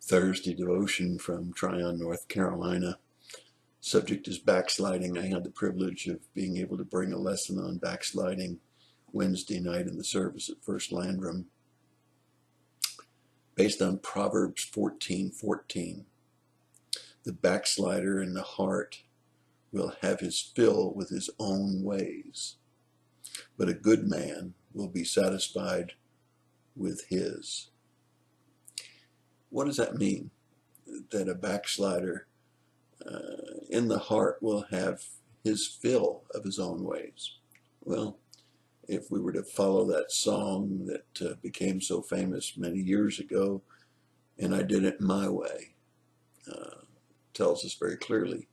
Thursday devotion from Tryon, North Carolina. Subject is backsliding. I had the privilege of being able to bring a lesson on backsliding Wednesday night in the service at First Landrum, based on Proverbs 14:14. The backslider in the heart will have his fill with his own ways, but a good man will be satisfied with his. What does that mean? That a backslider in the heart will have his fill of his own ways. Well, if we were to follow that song that became so famous many years ago, "And I Did It My Way," tells us very clearly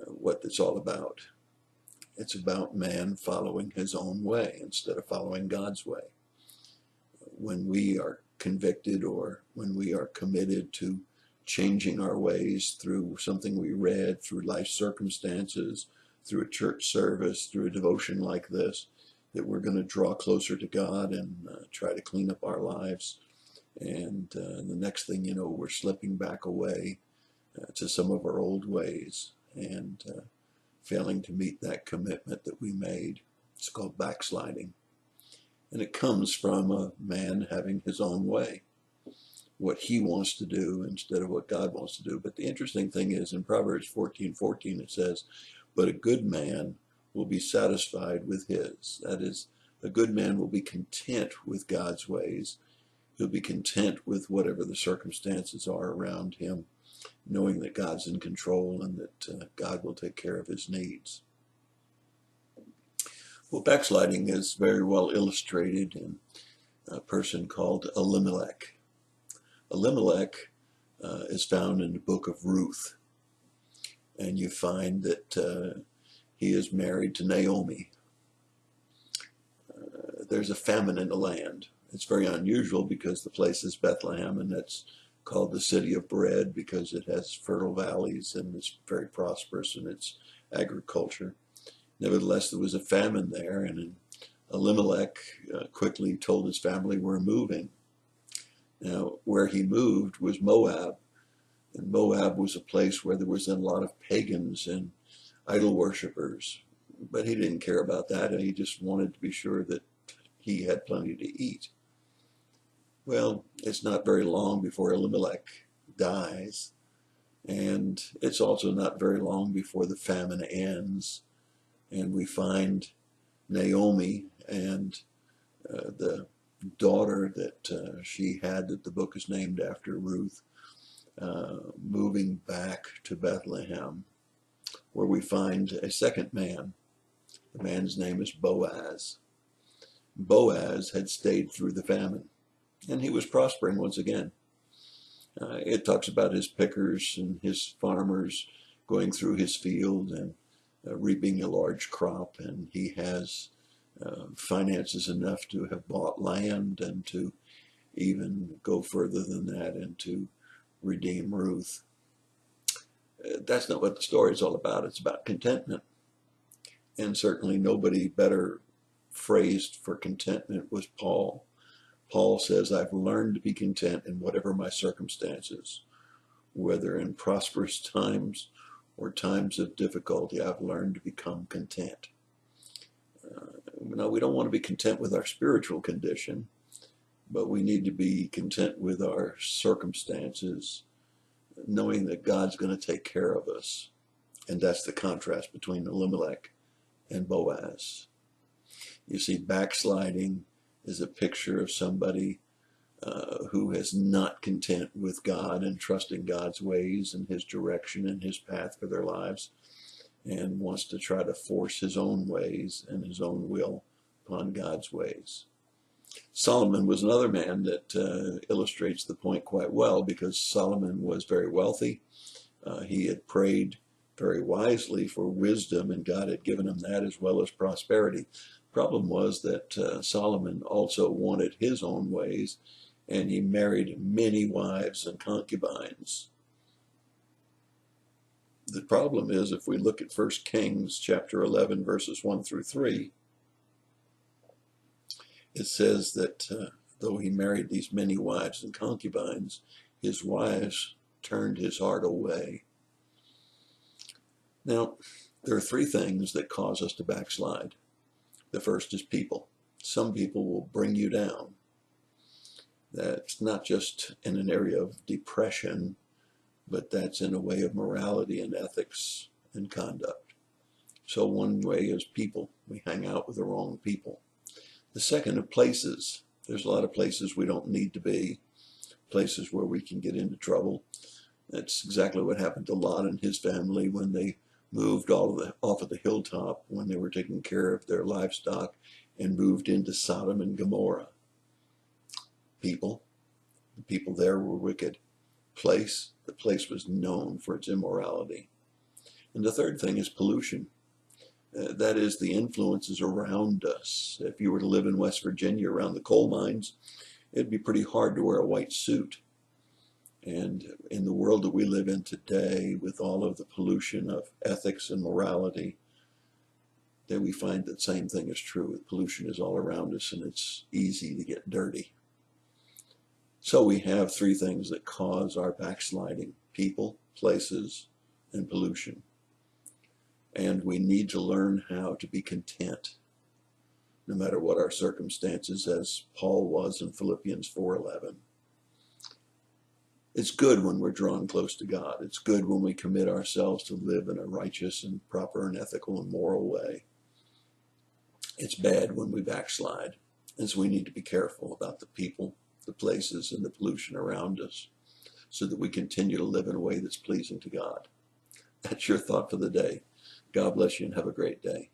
what it's all about. It's about man following his own way instead of following God's way. When we are convicted or when we are committed to changing our ways through something we read, through life circumstances, through a church service, through a devotion like this, that we're going to draw closer to God and try to clean up our lives. And the next thing you know, we're slipping back away to some of our old ways and failing to meet that commitment that we made. It's called backsliding. And it comes from a man having his own way, what he wants to do instead of what God wants to do. But the interesting thing is in Proverbs 14:14 it says, "But a good man will be satisfied with his." That is, a good man will be content with God's ways. He'll be content with whatever the circumstances are around him, knowing that God's in control and that God will take care of his needs. Well, backsliding is very well illustrated in a person called Elimelech. Elimelech is found in the book of Ruth, and you find that he is married to Naomi. There's a famine in the land. It's very unusual because the place is Bethlehem, and that's called the city of bread because it has fertile valleys and it's very prosperous in its agriculture. Nevertheless, there was a famine there, and Elimelech quickly told his family, "We're moving." Now, where he moved was Moab, and Moab was a place where there was a lot of pagans and idol worshippers, but he didn't care about that, and he just wanted to be sure that he had plenty to eat. Well, it's not very long before Elimelech dies, and it's also not very long before the famine ends, and we find Naomi and the daughter that she had, that the book is named after, Ruth, moving back to Bethlehem, where we find a second man. The man's name is Boaz. Boaz had stayed through the famine, and he was prospering once again. It talks about his pickers and his farmers going through his field and reaping a large crop, and he has finances enough to have bought land and to even go further than that and to redeem Ruth. That's not what the story is all about. It's about contentment. And certainly nobody better phrased for contentment was Paul. Paul says, "I've learned to be content in whatever my circumstances, whether in prosperous times or times of difficulty. I've learned to become content." Now, we don't want to be content with our spiritual condition, but we need to be content with our circumstances, knowing that God's going to take care of us. And that's the contrast between Elimelech and Boaz. You see, backsliding is a picture of somebody who is not content with God and trusting God's ways and his direction and his path for their lives, and wants to try to force his own ways and his own will upon God's ways. Solomon was another man that illustrates the point quite well, because Solomon was very wealthy. He had prayed very wisely for wisdom, and God had given him that as well as prosperity. Problem was that Solomon also wanted his own ways, and he married many wives and concubines. The problem is, if we look at 1 Kings chapter 11, verses 1 through 3, it says that though he married these many wives and concubines, his wives turned his heart away. Now, there are three things that cause us to backslide. The first is people. Some people will bring you down. That's not just in an area of depression, but that's in a way of morality and ethics and conduct. So one way is people. We hang out with the wrong people. The second are places. There's a lot of places we don't need to be, places where we can get into trouble. That's exactly what happened to Lot and his family when they moved off of the hilltop, when they were taking care of their livestock, and moved into Sodom and Gomorrah. People. The people there were wicked. Place. The place was known for its immorality. And the third thing is pollution. That is the influences around us. If you were to live in West Virginia around the coal mines, it'd be pretty hard to wear a white suit. And in the world that we live in today, with all of the pollution of ethics and morality, then we find that same thing is true. Pollution is all around us, and it's easy to get dirty. So we have three things that cause our backsliding: people, places, and pollution. And we need to learn how to be content, no matter what our circumstances, as Paul was in Philippians 4:11. It's good when we're drawn close to God. It's good when we commit ourselves to live in a righteous and proper and ethical and moral way. It's bad when we backslide. And so we need to be careful about the people, the places, and the pollution around us, so that we continue to live in a way that's pleasing to God. That's your thought for the day. God bless you and have a great day.